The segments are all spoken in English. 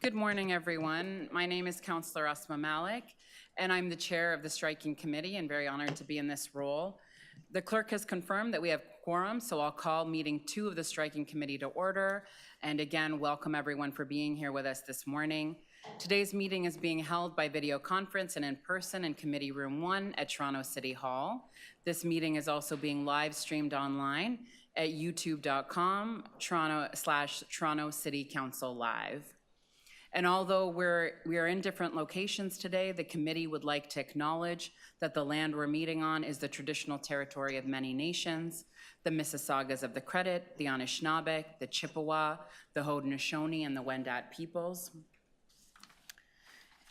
Good morning, everyone. My name is Councillor Asma Malik, and I'm the chair of the striking committee and very honored to be in this role. The clerk has confirmed that we have quorum, so I'll call meeting 2 of the striking committee to order. And again, welcome everyone for being here with us this morning. Today's meeting is being held by video conference and in person in Committee Room 1 at Toronto City Hall. This meeting is also being live streamed online at youtube.com/Toronto City Council Live. And although we are in different locations today, the committee would like to acknowledge that the land we're meeting on is the traditional territory of many nations, the Mississaugas of the Credit, the Anishinaabe, the Chippewa, the Haudenosaunee, and the Wendat peoples.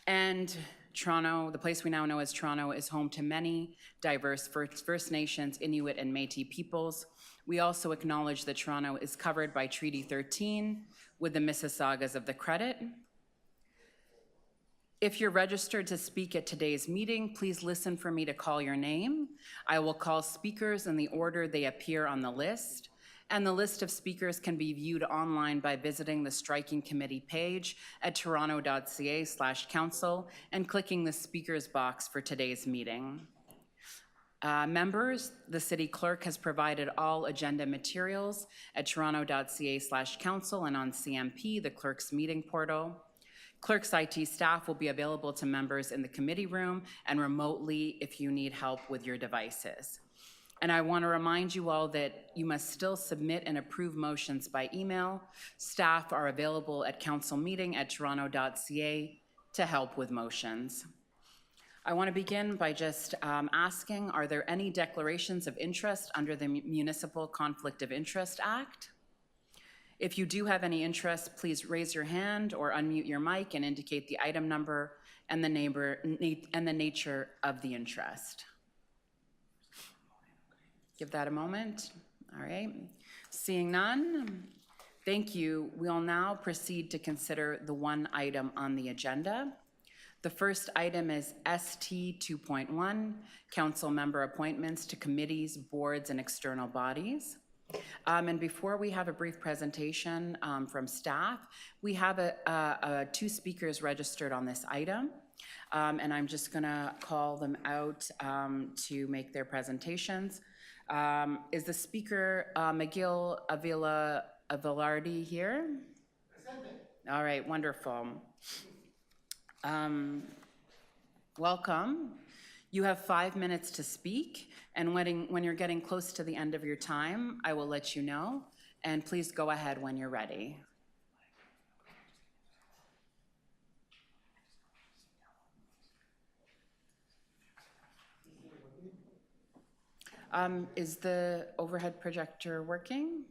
And Toronto, the place we now know as Toronto, is home to many diverse First Nations, Inuit, and Métis peoples. We also acknowledge that Toronto is covered by Treaty 13 with the Mississaugas of the Credit. If you're registered to speak at today's meeting, please listen for me to call your name. I will call speakers in the order they appear on the list, and the list of speakers can be viewed online by visiting the Striking Committee page at toronto.ca/council and clicking the speakers box for today's meeting. Members, the city clerk has provided all agenda materials at toronto.ca/council and on CMP, the clerk's meeting portal. Clerk's IT staff will be available to members in the committee room and remotely if you need help with your devices. And I want to remind you all that you must still submit and approve motions by email. Staff are available at councilmeeting@toronto.ca to help with motions. I want to begin by just asking, are there any declarations of interest under the Municipal Conflict of Interest Act? If you do have any interest, please raise your hand or unmute your mic and indicate the item number and the nature of the interest. Give that a moment. All right. Seeing none, thank you. We'll now proceed to consider the one item on the agenda. The first item is ST 2.1, council member appointments to committees, boards, and external bodies. And before we have a brief presentation from staff, we have 2 speakers registered on this item. And I'm just gonna call them out to make their presentations. Is the speaker McGill Avilardi here? All right, wonderful. Welcome. You have 5 minutes to speak, and when you're getting close to the end of your time, I will let you know, and please go ahead when you're ready. Is the overhead projector working?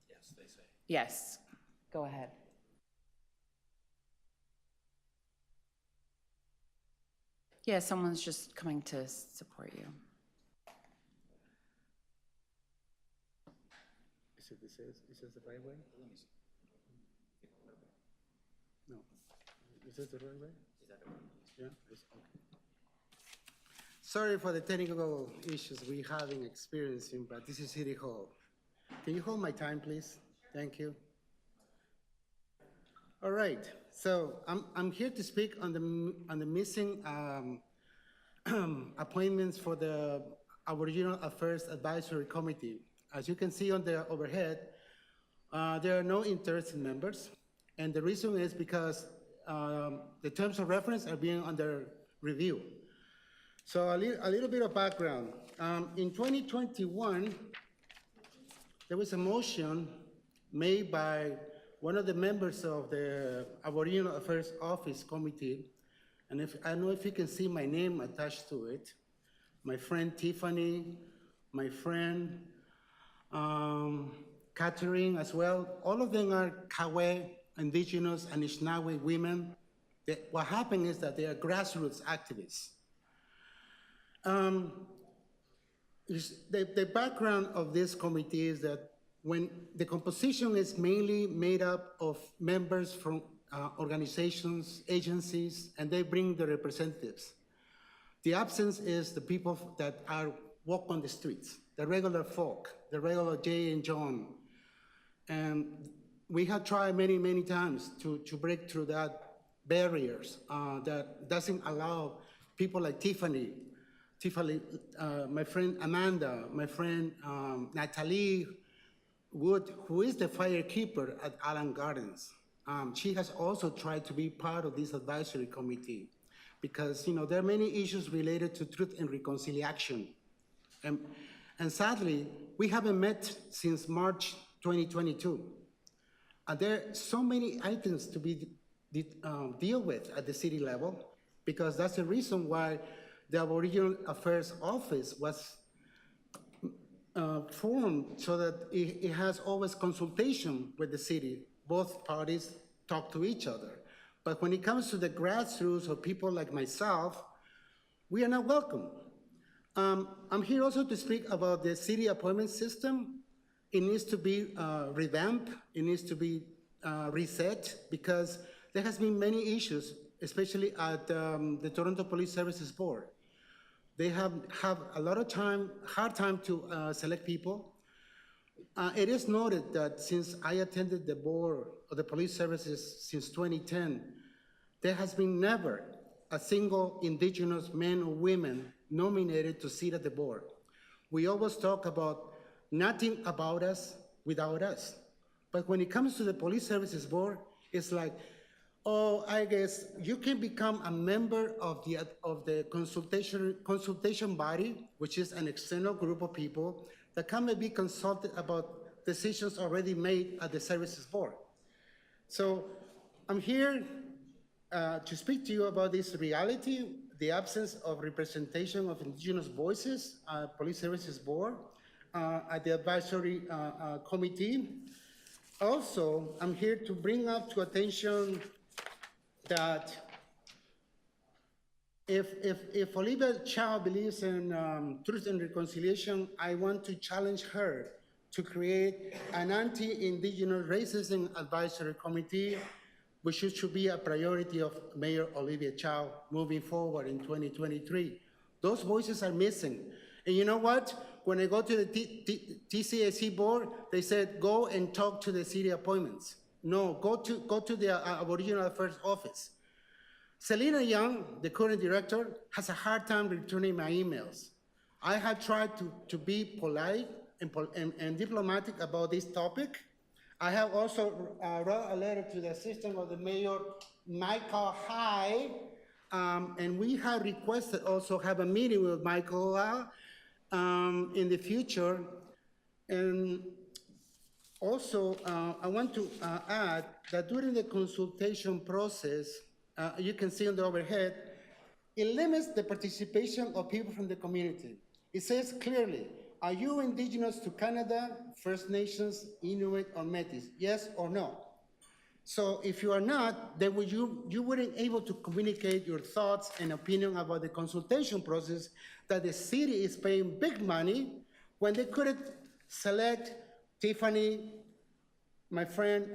Yes, they say. Yes, go ahead. Yeah, someone's just coming to support you. Is it the right way? Let me see. No. Is this the right way? Is that the one? Yeah, it's okay. Sorry for the technical issues we're having experiencing, but this is City Hall. Can you hold my time, please? Thank you. All right, so I'm here to speak on the missing appointments for the Aboriginal Affairs Advisory Committee. As you can see on the overhead, there are no interested members, and the reason is because the terms of reference are being under review. So a little bit of background. In 2021, there was a motion made by one of the members of the Aboriginal Affairs Office Committee, and I don't know if you can see my name attached to it, my friend Tiffany, my friend Catherine as well. All of them are Kawe, Indigenous, and Anishinaabe women. What happened is that they are grassroots activists. The background of this committee is that when the composition is mainly made up of members from organizations, agencies, and they bring the representatives. The absence is the people that walk on the streets, the regular folk, the regular Jay and John. And we have tried many, many times to break through that barriers that doesn't allow people like Tiffany, my friend Amanda, my friend Natalie Wood, who is the firekeeper at Allen Gardens. She has also tried to be part of this advisory committee because, you know, there are many issues related to truth and reconciliation. And sadly, we haven't met since March 2022. There are so many items to be deal with at the city level because that's the reason why the Aboriginal Affairs Office was formed so that it has always consultation with the city. Both parties talk to each other. But when it comes to the grassroots or people like myself, we are not welcome. I'm here also to speak about the city appointment system. It needs to be revamped. It needs to be reset because there has been many issues, especially at the Toronto Police Services Board. They have a lot of hard time to select people. It is noted that since I attended the board of the police services since 2010, there has been never a single Indigenous man or woman nominated to sit at the board. We always talk about nothing about us without us. But when it comes to the police services board, it's like, oh, I guess you can become a member of the consultation body, which is an external group of people that can be consulted about decisions already made at the services board. So I'm here to speak to you about this reality, the absence of representation of Indigenous voices at Police Services Board, at the advisory committee. Also, I'm here to bring up to attention that if Olivia Chow believes in truth and reconciliation, I want to challenge her to create an anti-Indigenous racism advisory committee, which should be a priority of Mayor Olivia Chow moving forward in 2023. Those voices are missing. And you know what? When I go to the TCAC board, they said, go and talk to the city appointments. No, go to the Aboriginal Affairs Office. Selena Young, the current director, has a hard time returning my emails. I have tried to be polite and diplomatic about this topic. I have also wrote a letter to the assistant of the mayor, Michael High, and we have requested also have a meeting with Michael in the future. And also, I want to add that during the consultation process, you can see on the overhead, it limits the participation of people from the community. It says clearly, are you Indigenous to Canada, First Nations, Inuit, or Métis? Yes or no? So if you are not, then you weren't able to communicate your thoughts and opinion about the consultation process that the city is paying big money when they couldn't select Tiffany, my friend,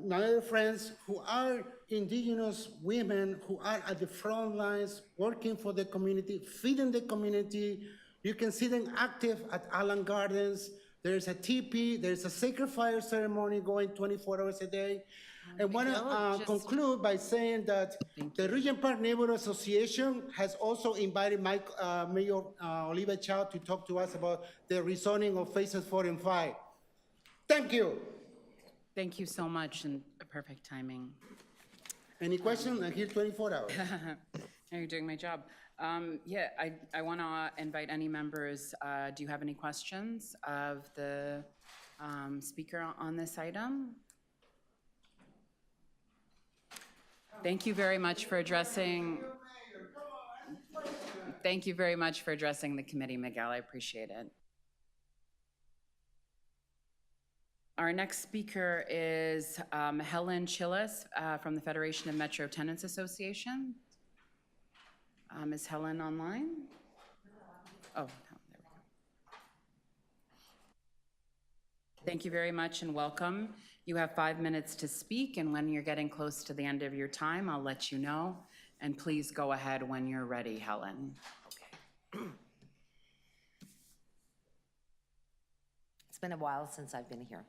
my other friends who are Indigenous women who are at the front lines working for the community, feeding the community. You can see them active at Allen Gardens. There's a teepee, there's a sacred fire ceremony going 24 hours a day. I want to conclude by saying that the Regent Park Neighborhood Association has also invited Mayor Olivia Chow to talk to us about the rezoning of phases 4 and 5. Thank you. Thank you so much, and perfect timing. Any questions? I'm here 24 hours. You're doing my job. Yeah, I want to invite any members. Do you have any questions of the speaker on this item? Thank you very much for addressing. Thank you very much for addressing the committee, Miguel. I appreciate it. Our next speaker is Helen Chillis from the Federation of Metro Tenants Association. Is Helen online? Oh, no, there we go. Thank you very much and welcome. You have 5 minutes to speak, and when you're getting close to the end of your time, I'll let you know. And please go ahead when you're ready, Helen. Okay. It's been a while since I've been here.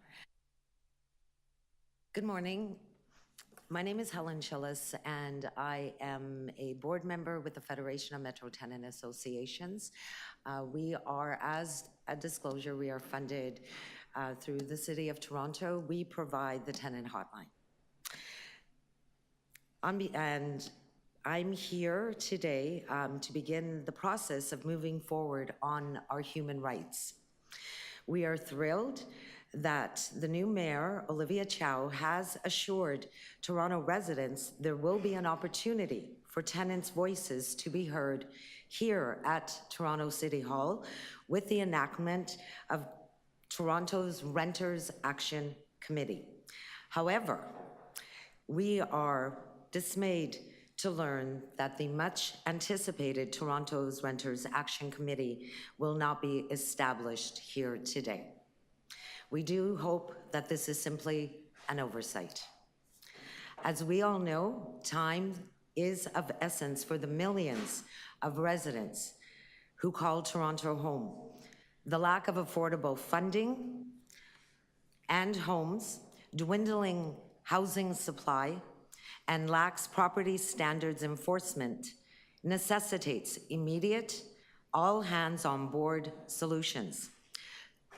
Good morning. My name is Helen Chillis, and I am a board member with the Federation of Metro Tenant Associations. We are, as a disclosure, we are funded through the City of Toronto. We provide the tenant hotline. And I'm here today to begin the process of moving forward on our human rights. We are thrilled that the new mayor, Olivia Chow, has assured Toronto residents there will be an opportunity for tenants' voices to be heard here at Toronto City Hall with the enactment of Toronto's Renters Action Committee. However, we are dismayed to learn that the much anticipated Toronto's Renters Action Committee will not be established here today. We do hope that this is simply an oversight. As we all know, time is of essence for the millions of residents who call Toronto home. The lack of affordable funding and homes, dwindling housing supply, and lax property standards enforcement necessitates immediate, all-hands-on-board solutions.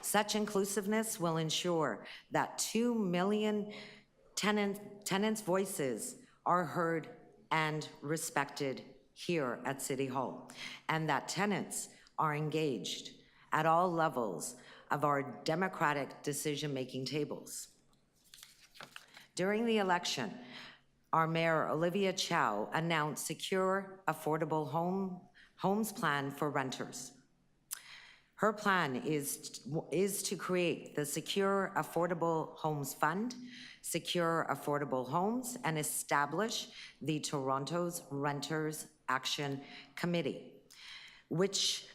Such inclusiveness will ensure that 2 million tenants' voices are heard and respected here at City Hall, and that tenants are engaged at all levels of our democratic decision-making tables. During the election, our Mayor, Olivia Chow, announced Secure Affordable Homes Plan for renters. Her plan is to create the Secure Affordable Homes Fund, Secure Affordable Homes, and establish the Toronto's Renters Action Committee, which,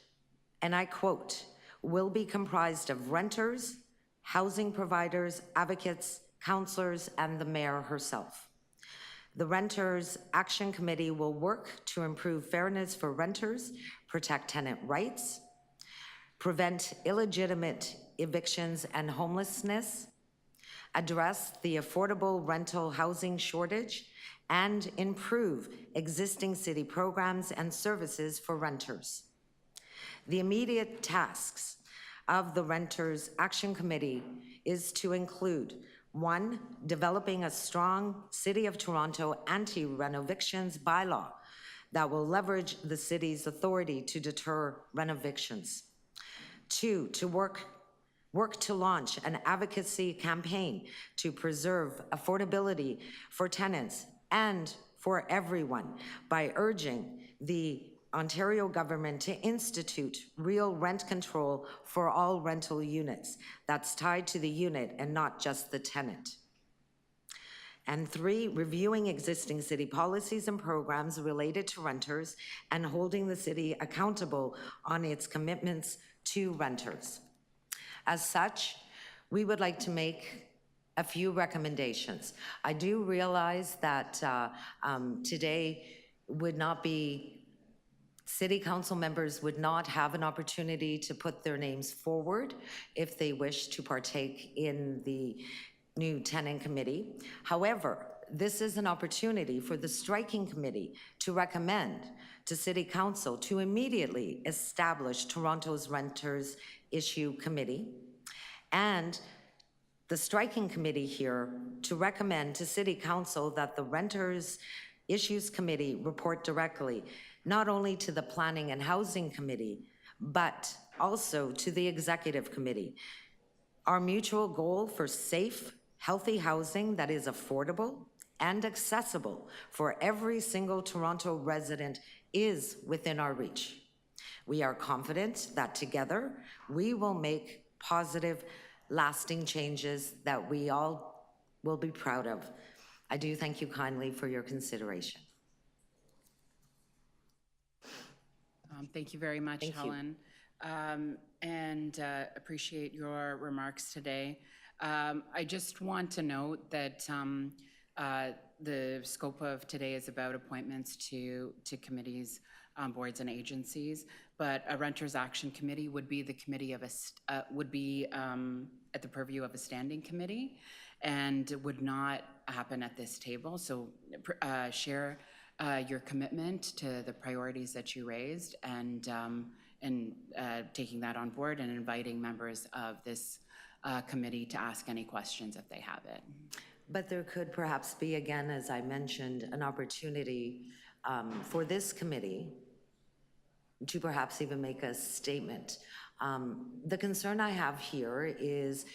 and I quote, will be comprised of renters, housing providers, advocates, counselors, and the mayor herself. The Renters Action Committee will work to improve fairness for renters, protect tenant rights, prevent illegitimate evictions and homelessness, address the affordable rental housing shortage, and improve existing city programs and services for renters. The immediate tasks of the Renters Action Committee is to include: 1, developing a strong City of Toronto anti-renovictions bylaw that will leverage the city's authority to deter renovictions. 2, to work to launch an advocacy campaign to preserve affordability for tenants and for everyone by urging the Ontario government to institute real rent control for all rental units that's tied to the unit and not just the tenant. And 3, reviewing existing city policies and programs related to renters and holding the city accountable on its commitments to renters. As such, we would like to make a few recommendations. I do realize that today would not be, City Council members would not have an opportunity to put their names forward if they wish to partake in the new tenant committee. However, this is an opportunity for the striking committee to recommend to City Council to immediately establish Toronto's Renters Issue Committee, and the striking committee here to recommend to City Council that the Renters Issues Committee report directly not only to the Planning and Housing Committee, but also to the Executive Committee. Our mutual goal for safe, healthy housing that is affordable and accessible for every single Toronto resident is within our reach. We are confident that together we will make positive, lasting changes that we all will be proud of. I do thank you kindly for your consideration. Thank you very much, Helen. And appreciate your remarks today. I just want to note that the scope of today is about appointments to committees, boards, and agencies. But a Renters Action Committee would be the committee of would be at the purview of a standing committee, and would not happen at this table. So share your commitment to the priorities that you raised, and taking that on board and inviting members of this committee to ask any questions if they have it. But there could perhaps be, again, as I mentioned, an opportunity for this committee to perhaps even make a statement. The concern I have here is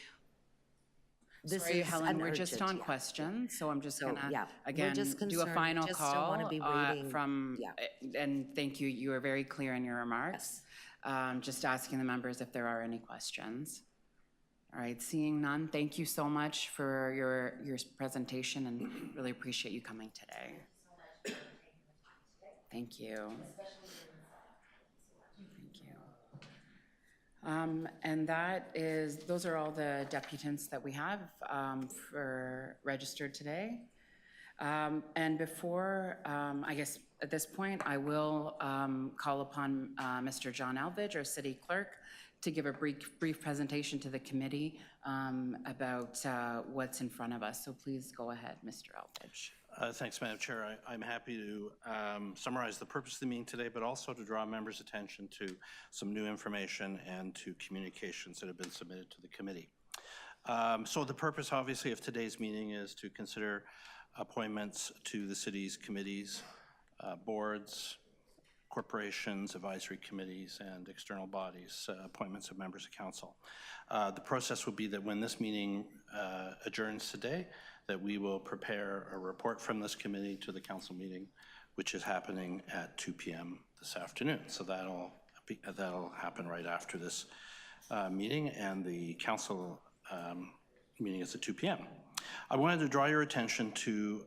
this Sorry, is Helen, an we're just urgent, on yeah. questions, so I'm just So, gonna, yeah, we're again, just do a concerned, final just don't wanna call be waiting, from, yeah. and thank you, you were very clear in your remarks. Just asking the members if there are any questions. All right, seeing none, thank you so much for your presentation, and really appreciate you coming today. Thank you. Thank you. And those are all the deputants that we have for registered today. And before, I guess at this point, I will call upon Mr. John Alvidge, our city clerk, to give a brief presentation to the committee about what's in front of us. So please go ahead, Mr. Alvidge. Thanks, Madam Chair. I'm happy to summarize the purpose of the meeting today, but also to draw members' attention to some new information and to communications that have been submitted to the committee. So the purpose, obviously, of today's meeting is to consider appointments to the city's committees, boards, corporations, advisory committees, and external bodies, appointments of members of council. The process will be that when this meeting adjourns today, that we will prepare a report from this committee to the council meeting, which is happening at 2 p.m. this afternoon. So that'll happen right after this meeting, and the council meeting is at 2 p.m. I wanted to draw your attention to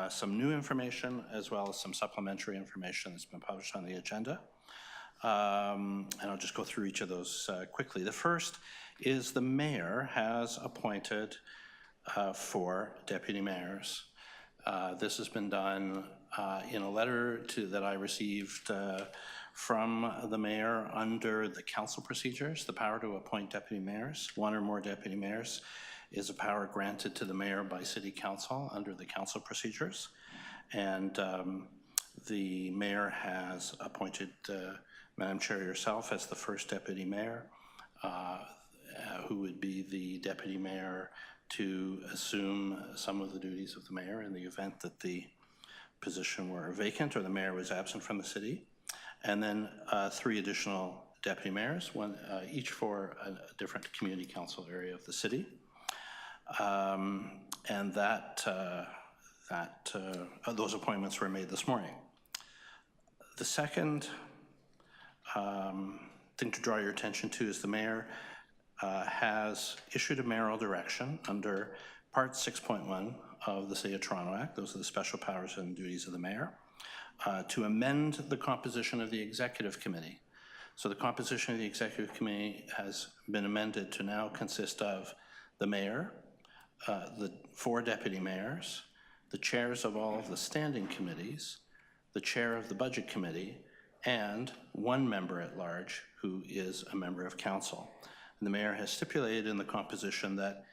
some new information as well as some supplementary information that's been published on the agenda. And I'll just go through each of those quickly. The first is the mayor has appointed 4 deputy mayors. This has been done in a letter that I received from the mayor under the council procedures. The power to appoint deputy mayors, 1 or more deputy mayors, is a power granted to the mayor by city council under the council procedures. And the mayor has appointed Madam Chair yourself as the first deputy mayor, who would be the deputy mayor to assume some of the duties of the mayor in the event that the position were vacant or the mayor was absent from the city. And then 3 additional deputy mayors, one each for a different community council area of the city. And those appointments were made this morning. The second thing to draw your attention to is the mayor has issued a mayoral direction under Part 6.1 of the City of Toronto Act, those are the special powers and duties of the mayor, to amend the composition of the executive committee. So the composition of the executive committee has been amended to now consist of the mayor, the 4 deputy mayors, the chairs of all of the standing committees, the chair of the budget committee, and 1 member at large who is a member of council. And the mayor has stipulated in the composition that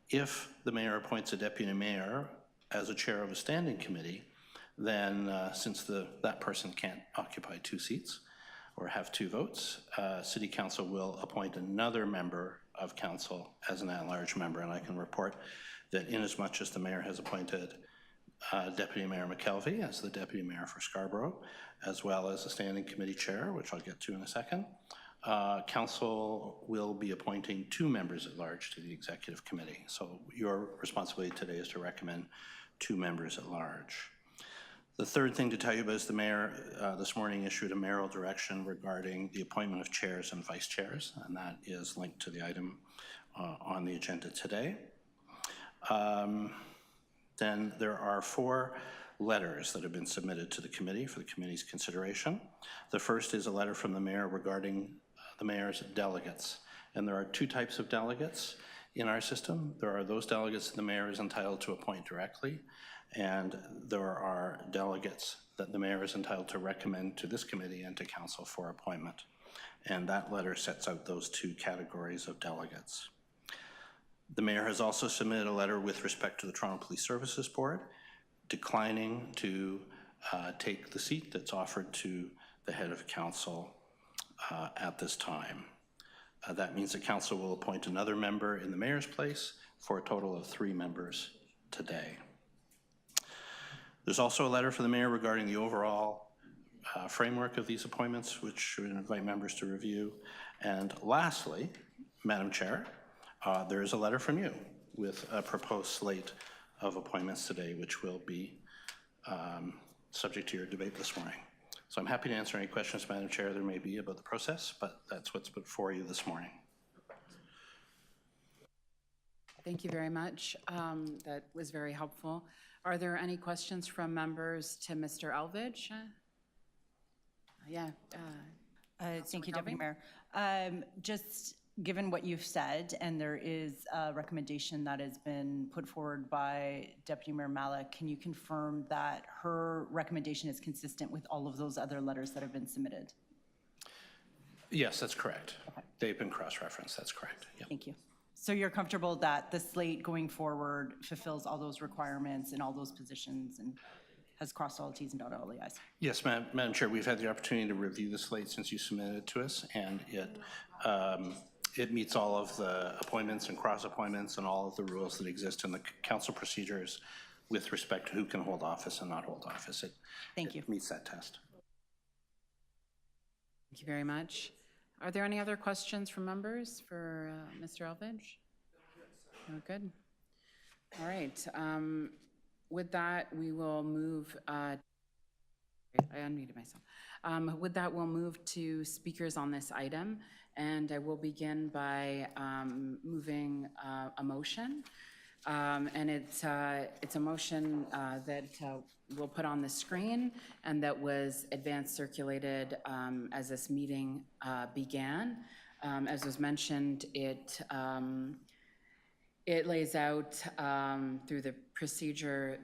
if the mayor appoints a deputy mayor as a chair of a standing committee, then since that person can't occupy 2 seats or have 2 votes, city council will appoint another member of council as an at-large member. And I can report that inasmuch as the mayor has appointed Deputy Mayor McKelvey as the deputy mayor for Scarborough, as well as the standing committee chair, which I'll get to in a second, council will be appointing 2 members at large to the executive committee. So your responsibility today is to recommend 2 members at large. The third thing to tell you about is the mayor this morning issued a mayoral direction regarding the appointment of chairs and vice chairs, and that is linked to the item on the agenda today. Then there are 4 letters that have been submitted to the committee for the committee's consideration. The first is a letter from the mayor regarding the mayor's delegates. And there are 2 types of delegates in our system. There are those delegates that the mayor is entitled to appoint directly, and there are delegates that the mayor is entitled to recommend to this committee and to council for appointment. And that letter sets out those 2 categories of delegates. The mayor has also submitted a letter with respect to the Toronto Police Services Board, declining to take the seat that's offered to the head of council at this time. That means that council will appoint another member in the mayor's place for a total of 3 members today. There's also a letter for the mayor regarding the overall framework of these appointments, which we invite members to review. And lastly, Madam Chair, there is a letter from you with a proposed slate of appointments today, which will be subject to your debate this morning. So I'm happy to answer any questions, Madam Chair, there may be about the process, but that's what's before you this morning. Thank you very much. That was very helpful. Are there any questions from members to Mr. Elvidge? Yeah. Thank you, Councilor Deputy Mayor. Just given what you've said, and there is a recommendation that has been put forward by Deputy Mayor Malik, can you confirm that her recommendation is consistent with all of those other letters that have been submitted? Yes, that's correct. Okay. They've been cross-referenced, that's correct. Yep. Thank you. So you're comfortable that the slate going forward fulfills all those requirements in all those positions and has crossed all T's and dotted all the I's? Yes, Madam Chair, we've had the opportunity to review the slate since you submitted it to us, and it meets all of the appointments and cross-appointments and all of the rules that exist in the council procedures with respect to who can hold office and not hold office. Thank you. It meets that test. Thank you very much. Are there any other questions from members for Mr. Elvidge? Oh, good. All right. With that, we will move. I unmuted myself. With that, we'll move to speakers on this item, and I will begin by moving a motion. And it's a motion that we'll put on the screen and that was advance circulated as this meeting began. As was mentioned, it lays out through the procedure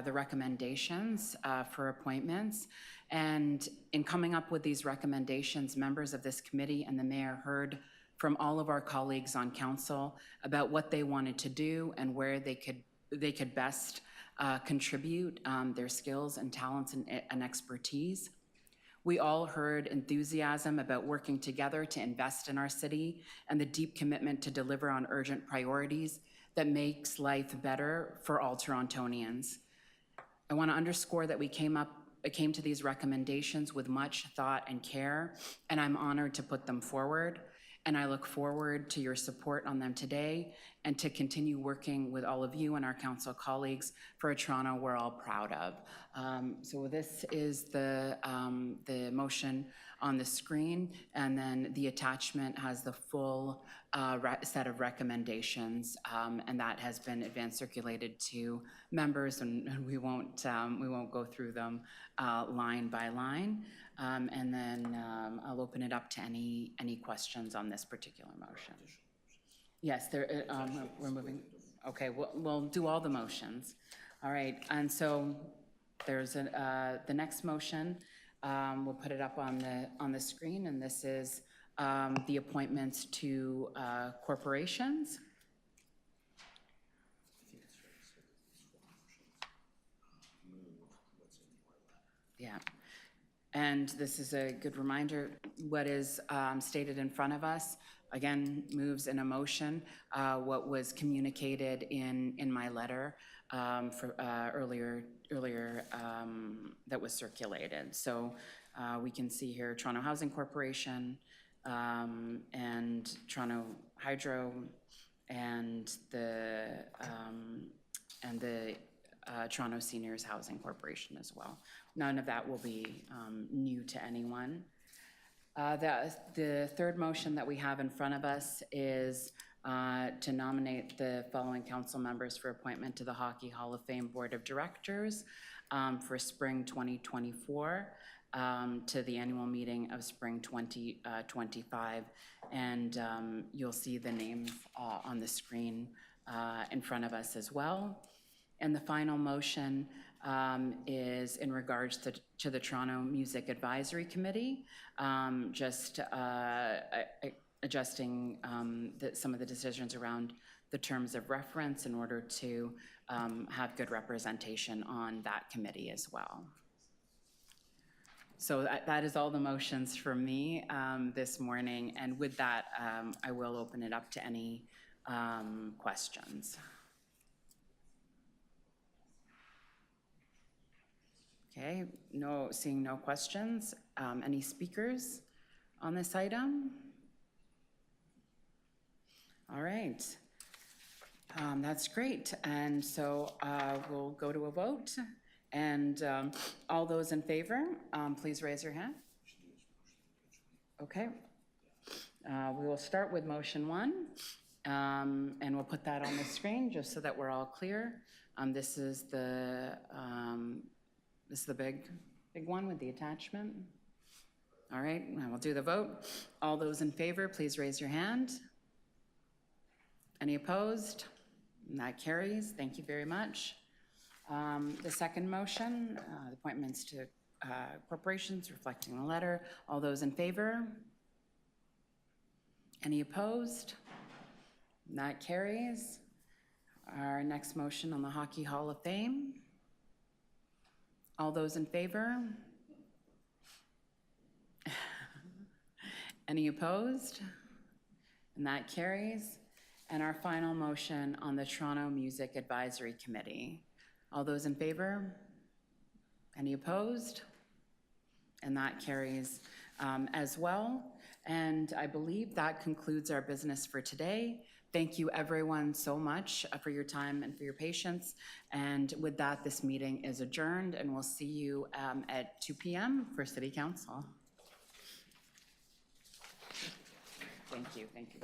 the recommendations for appointments. And in coming up with these recommendations, members of this committee and the mayor heard from all of our colleagues on council about what they wanted to do and where they could best contribute their skills and talents and expertise. We all heard enthusiasm about working together to invest in our city and the deep commitment to deliver on urgent priorities that makes life better for all Torontonians. I want to underscore that we came to these recommendations with much thought and care, and I'm honored to put them forward. And I look forward to your support on them today and to continue working with all of you and our council colleagues for a Toronto we're all proud of. So this is the motion on the screen, and then the attachment has the full set of recommendations, and that has been advance circulated to members, and we won't go through them line by line. And then I'll open it up to any questions on this particular motion. Yes, we're moving. Okay, we'll do all the motions. All right, and so there's the next motion. We'll put it up on the screen, and this is the appointments to corporations. Yeah. And this is a good reminder, what is stated in front of us, again, moves in a motion, what was communicated in my letter for earlier that was circulated. So we can see here Toronto Housing Corporation and Toronto Hydro and the Toronto Seniors Housing Corporation as well. None of that will be new to anyone. The third motion that we have in front of us is to nominate the following council members for appointment to the Hockey Hall of Fame Board of Directors for spring 2024 to the annual meeting of spring 2025. And you'll see the names on the screen in front of us as well. And the final motion is in regards to the Toronto Music Advisory Committee, just adjusting some of the decisions around the terms of reference in order to have good representation on that committee as well. So that is all the motions from me this morning, and with that, I will open it up to any questions. Okay, seeing no questions. Any speakers on this item? All right, that's great. And so we'll go to a vote. And all those in favor, please raise your hand. Okay. We will start with motion 1, and we'll put that on the screen just so that we're all clear. This is the big one with the attachment. All right, and we'll do the vote. All those in favor, please raise your hand. Any opposed? And that carries. Thank you very much. The second motion, appointments to corporations reflecting the letter. All those in favor? Any opposed? And that carries. Our next motion on the Hockey Hall of Fame. All those in favor? Any opposed? And that carries. And our final motion on the Toronto Music Advisory Committee. All those in favor? Any opposed? And that carries as well. And I believe that concludes our business for today. Thank you everyone so much for your time and for your patience. And with that, this meeting is adjourned, and we'll see you at 2 p.m. for City Council. Thank you. Thank you.